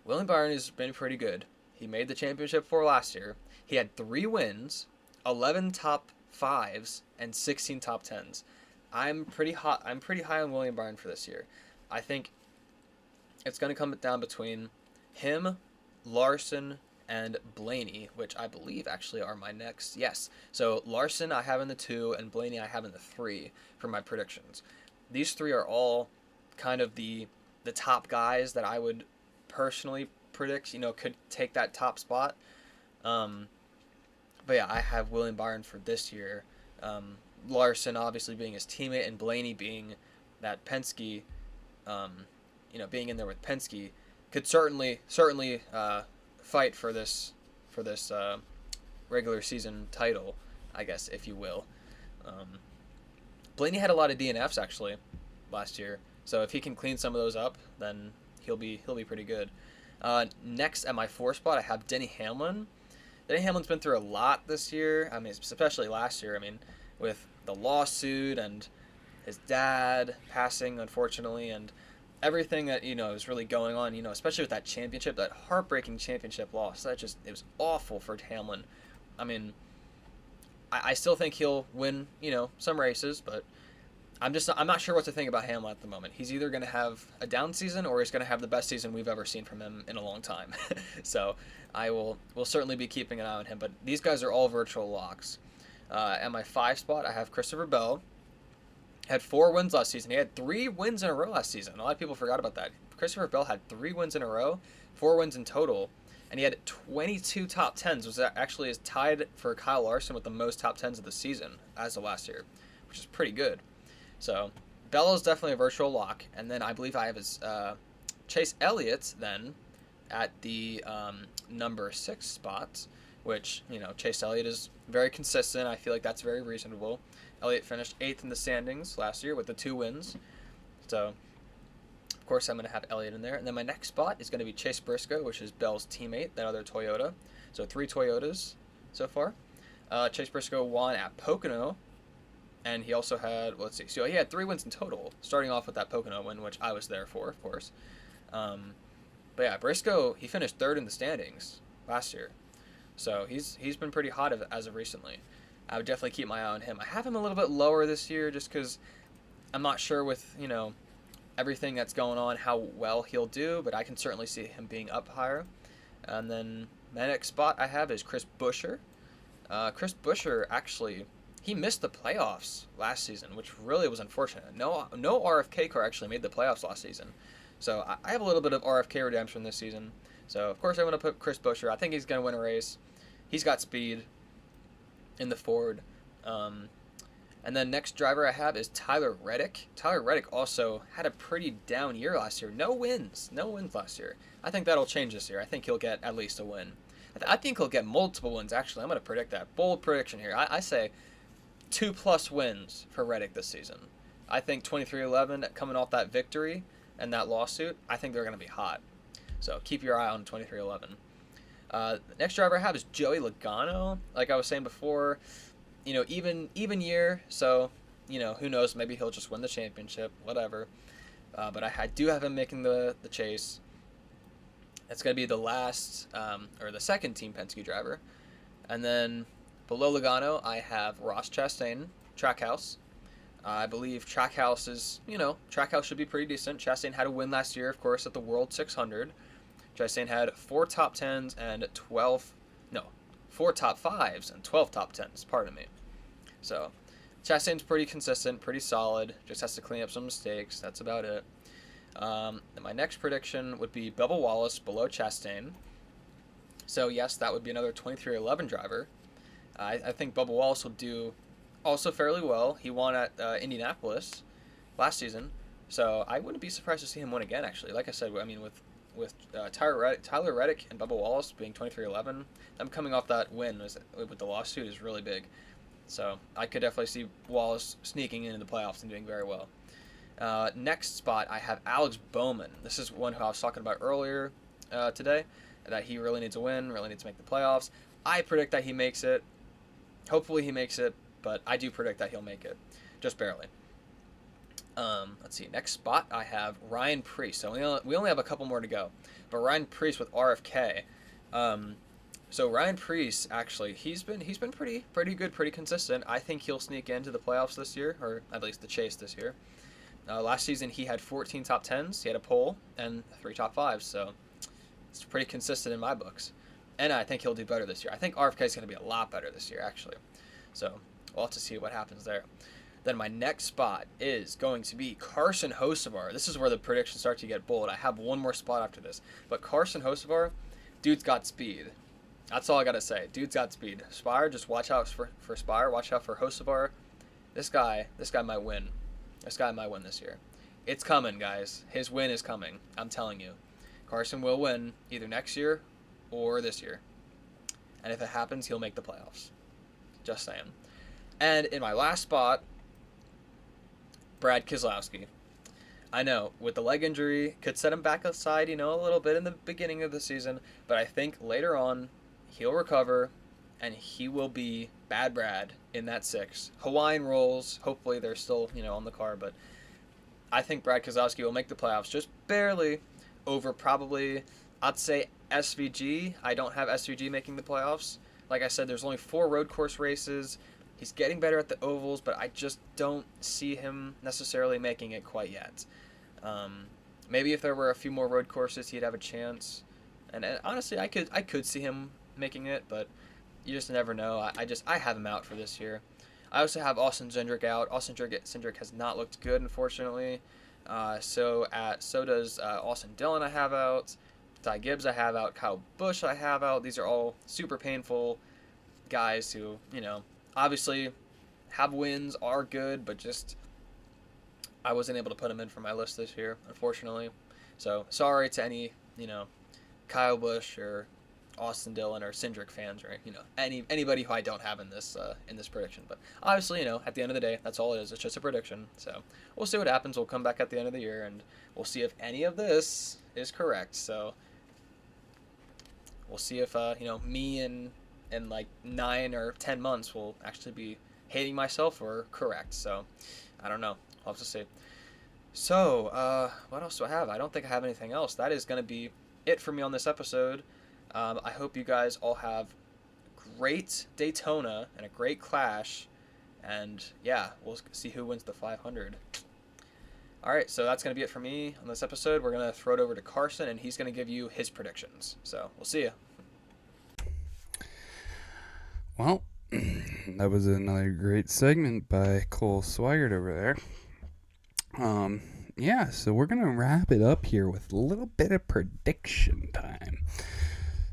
William Byron has been pretty good. He made the championship for last year. He had 3 wins, 11 top 5s, and 16 top 10s. I'm pretty high on William Byron for this year. I think it's going to come down between him, Larson, and Blaney, which I believe actually are my next. Yes. So Larson I have in the 2, and Blaney I have in the 3 for my predictions. These 3 are all kind of the top guys that I would personally predict, could take that top spot. But yeah, I have William Byron for this year. Larson obviously being his teammate, and Blaney being that Penske, being in there with Penske, could certainly fight for this regular season title, I guess, if you will. Blaney had a lot of DNFs actually. last year. So if he can clean some of those up, then he'll be pretty good. Next at my 4 spot, I have Denny Hamlin. Denny Hamlin's been through a lot this year. I mean, especially last year. I mean, with the lawsuit and his dad passing, unfortunately, and everything that, is really going on, especially with that championship, that heartbreaking championship loss. It was awful for Hamlin. I mean, I still think he'll win, some races, but I'm not sure what to think about Hamlin at the moment. He's either going to have a down season or he's going to have the best season we've ever seen from him in a long time. So we'll certainly be keeping an eye on him, but these guys are all virtual locks. At my 5 spot, I have Christopher Bell. Had 4 wins last season. He had 3 wins in a row last season. A lot of people forgot about that. Christopher Bell had 3 wins in a row, 4 wins in total, and he had 22 top 10s, which actually is tied for Kyle Larson with the most top 10s of the season as of last year, which is pretty good. So Bell is definitely a virtual lock, and then I believe I have his Chase Elliott then at the number 6 spot, which, Chase Elliott is very consistent. I feel like that's very reasonable. Elliott finished 8th in the standings last year with the 2 wins. So, of course, I'm going to have Elliott in there. And then my next spot is going to be Chase Briscoe, which is Bell's teammate, that other Toyota. So 3 Toyotas so far. Chase Briscoe won at Pocono. And he also had, so he had 3 wins in total, starting off with that Pocono win, which I was there for, of course. But yeah, Briscoe, he finished 3rd in the standings last year. So he's been pretty hot as of recently. I would definitely keep my eye on him. I have him a little bit lower this year just because I'm not sure with, everything that's going on how well he'll do, but I can certainly see him being up higher. And then my next spot I have is Chris Buescher. Chris Buescher, actually, he missed the playoffs last season, which really was unfortunate. No RFK car actually made the playoffs last season. So I have a little bit of RFK redemption this season. So, of course, I'm going to put Chris Buescher. I think he's going to win a race. He's got speed in the Ford. And then next driver I have is Tyler Reddick. Tyler Reddick also had a pretty down year last year. No wins last year. I think that'll change this year. I think he'll get at least a win. I think he'll get multiple wins, actually. I'm going to predict that. Bold prediction here. I say 2+ wins for Reddick this season. I think 23-11 coming off that victory and that lawsuit, I think they're going to be hot. So keep your eye on 23-11. The next driver I have is Joey Logano. Like I was saying before, even year, so, who knows, maybe he'll just win the championship, whatever. But I do have him making the chase. It's going to be the last, or the second Team Penske driver. And then below Logano, I have Ross Chastain, Trackhouse. I believe Trackhouse is, Trackhouse should be pretty decent. Chastain had a win last year, of course, at the World 600. Chastain had 4 top 10s and 4 top 5s and 12 top 10s, pardon me. So, Chastain's pretty consistent, pretty solid, just has to clean up some mistakes, that's about it. And my next prediction would be Bubba Wallace below Chastain. So, yes, that would be another 23-11 driver. I think Bubba Wallace will do also fairly well. He won at Indianapolis last season, so I wouldn't be surprised to see him win again, actually. Like I said, I mean, with Tyler Reddick and Bubba Wallace being 23-11, them coming off that win with the lawsuit is really big. So I could definitely see Wallace sneaking into the playoffs and doing very well. Next spot, I have Alex Bowman. This is one who I was talking about earlier today, that he really needs a win, really needs to make the playoffs. I predict that he makes it. Hopefully he makes it, but I do predict that he'll make it, just barely. Let's see. Next spot, I have Ryan Preece. So we only have a couple more to go, but Ryan Preece with RFK. So Ryan Preece, actually, he's been pretty good, pretty consistent. I think he'll sneak into the playoffs this year, or at least the chase this year. Last season he had 14 top 10s, he had a pole, and 3 top 5s. So it's pretty consistent in my books. And I think he'll do better this year. I think RFK is going to be a lot better this year, actually. So we'll have to see what happens there. Then my next spot is going to be Carson Hocevar. This is where the predictions start to get bold. I have one more spot after this. But Carson Hocevar, dude's got speed. That's all I got to say. Dude's got speed. Spire, just watch out for Spire. Watch out for Hocevar. This guy might win. This guy might win this year. It's coming, guys. His win is coming. I'm telling you. Carson will win either next year or this year. And if it happens, he'll make the playoffs. Just saying. And in my last spot, Brad Keselowski. I know, with the leg injury, could set him back aside, a little bit in the beginning of the season, but I think later on, he'll recover, and he will be Bad Brad in that 6. Hawaiian rolls, hopefully they're still, on the card, but I think Brad Keselowski will make the playoffs just barely over probably, I'd say SVG. I don't have SVG making the playoffs. Like I said, there's only 4 road course races. He's getting better at the ovals, but I just don't see him necessarily making it quite yet. Maybe if there were a few more road courses, he'd have a chance. And honestly, I could see him making it, but you just never know. I have him out for this year. I also have Austin Cindric out. Austin Cindric has not looked good, unfortunately. So does Austin Dillon. I have out. Ty Gibbs I have out. Kyle Busch I have out. These are all super painful guys who obviously have wins, are good, but just I wasn't able to put them in for my list this year, unfortunately. So sorry to any Kyle Busch or Austin Dillon or Cindric fans or anybody who I don't have in this prediction. But obviously at the end of the day, that's all it is. It's just a prediction. So we'll see what happens. We'll come back at the end of the year and we'll see if any of this is correct. So we'll see if me in like 9 or 10 months will actually be hating myself or correct. So I don't know. I'll have to see. So what else do I have? I don't think I have anything else. That is going to be it for me on this episode. I hope you guys all have great Daytona and a great Clash. And yeah, we'll see who wins the 500. All right, so that's going to be it for me on this episode. We're going to throw it over to Carson, and he's going to give you his predictions. So we'll see you. Well, that was another great segment by Cole Swigert over there. Yeah, so we're going to wrap it up here with a little bit of prediction time.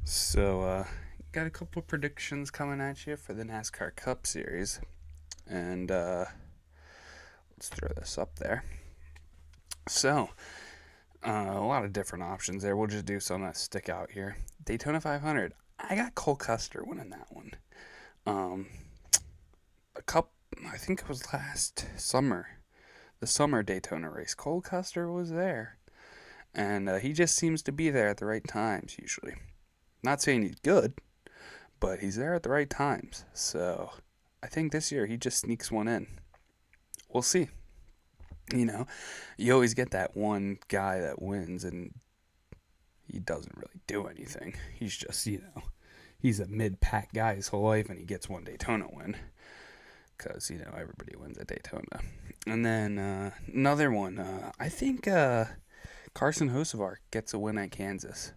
So, got a couple of predictions coming at you for the NASCAR Cup Series. And, let's throw this up there. So, a lot of different options there. We'll just do some that stick out here. Daytona 500. I got Cole Custer winning that one. I think it was last summer. The summer Daytona race. Cole Custer was there. And he just seems to be there at the right times, usually. Not saying he's good, but he's there at the right times. So I think this year he just sneaks one in. We'll see. You always get that one guy that wins and he doesn't really do anything. He's just, he's a mid-pack guy his whole life and he gets one Daytona win. Because, everybody wins at Daytona. And then another one, I think Carson Hocevar gets a win at Kansas.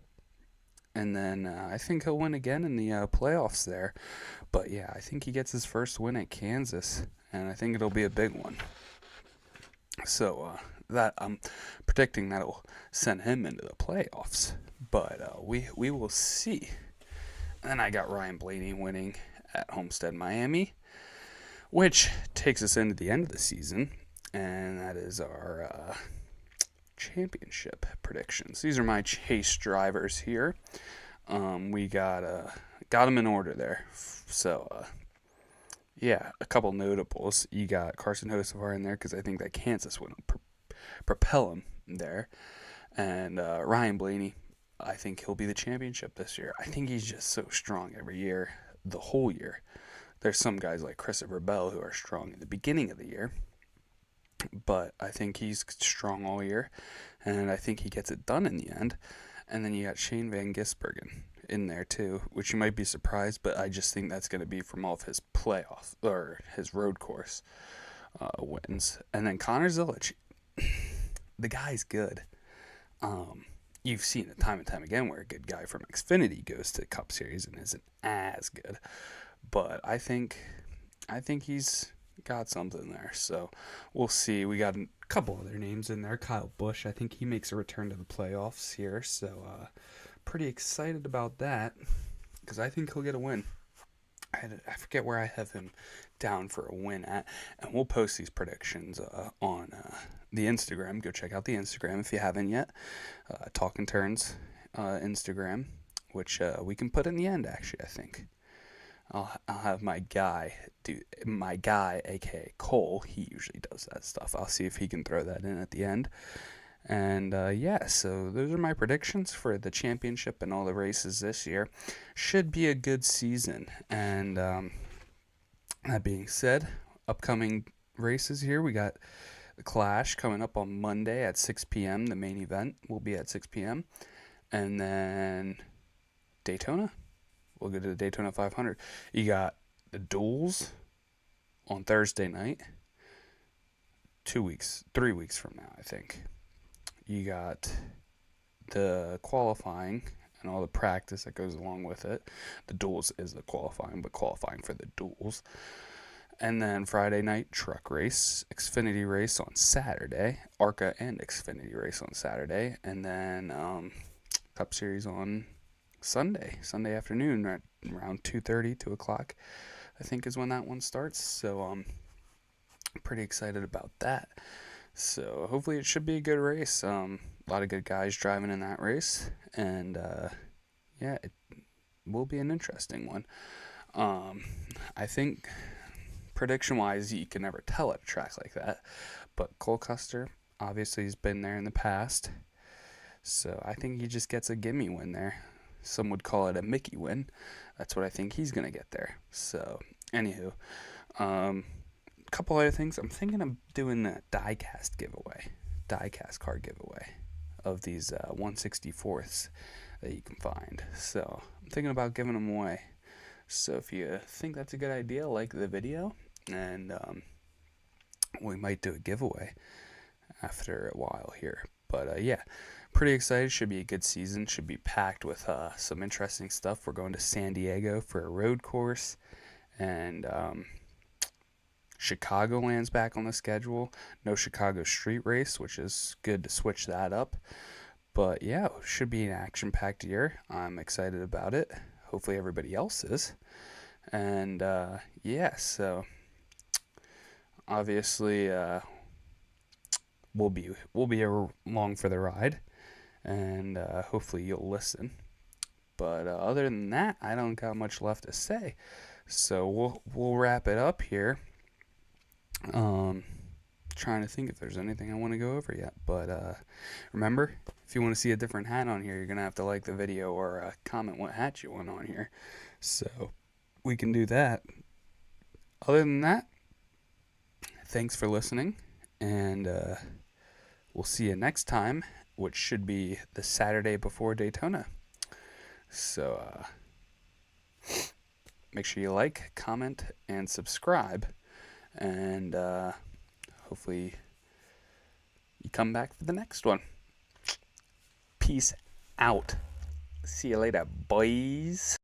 And then I think he'll win again in the playoffs there. But yeah, I think he gets his first win at Kansas. And I think it'll be a big one. So that I'm predicting that'll send him into the playoffs. But we will see. And then I got Ryan Blaney winning at Homestead, Miami. Which takes us into the end of the season. And that is our championship predictions. These are my chase drivers here. We got them in order there. So, yeah, a couple notables. You got Carson Hocevar in there because I think that Kansas win will propel him there. And Ryan Blaney, I think he'll be the championship this year. I think he's just so strong every year, the whole year. There's some guys like Christopher Bell who are strong in the beginning of the year. But I think he's strong all year. And I think he gets it done in the end. And then you got Shane Van Gisbergen in there too, which you might be surprised, but I just think that's going to be from all of his playoff or his road course wins. And then Connor Zilic, the guy's good. You've seen it time and time again where a good guy from Xfinity goes to Cup Series and isn't as good. But I think he's got something there. So we'll see. We got a couple other names in there. Kyle Busch, I think he makes a return to the playoffs here. So pretty excited about that because I think he'll get a win. I forget where I have him down for a win at. And we'll post these predictions on the Instagram. Go check out the Instagram if you haven't yet. Talkin Turns Instagram, which we can put in the end, actually, I think. I'll have my guy, aka Cole. He usually does that stuff. I'll see if he can throw that in at the end. And yeah, so those are my predictions for the championship and all the races this year. Should be a good season. And that being said, upcoming races here, we got the Clash coming up on Monday at 6 p.m. The main event will be at 6 p.m. And then Daytona. We'll go to the Daytona 500. You got the duels on Thursday night. 3 weeks from now, I think. You got the qualifying and all the practice that goes along with it. The duels is the qualifying, but qualifying for the duels. And then Friday night, truck race, Xfinity race on Saturday, ARCA and Xfinity race on Saturday, and then Cup Series on Sunday afternoon, right around 2:30, 2 o'clock, I think is when that one starts. So I'm pretty excited about that. So hopefully it should be a good race. A lot of good guys driving in that race, and yeah, it will be an interesting one. I think prediction-wise, you can never tell at a track like that, but Cole Custer obviously has been there in the past, so I think he just gets a gimme win there. Some would call it a Mickey win. That's what I think he's gonna get there. So, anywho, couple other things. I'm thinking of doing a diecast card giveaway of these 1/64ths that you can find. So I'm thinking about giving them away. So if you think that's a good idea, like the video, and we might do a giveaway after a while here. But yeah, pretty excited. Should be a good season. Should be packed with some interesting stuff. We're going to San Diego for a road course, and Chicagoland's back on the schedule. No Chicago street race, which is good to switch that up. But yeah, it should be an action-packed year. I'm excited about it. Hopefully everybody else is. And yeah, so obviously we'll be along for the ride, and hopefully you'll listen. But other than that, I don't got much left to say. So we'll wrap it up here. Trying to think if there's anything I want to go over yet, but remember, if you want to see a different hat on here, you're gonna have to like the video or comment what hat you want on here, so we can do that. Other than that, thanks for listening, and we'll see you next time, which should be the Saturday before Daytona. So make sure you like, comment, and subscribe, and hopefully you come back for the next one. Peace out. See you later, boys.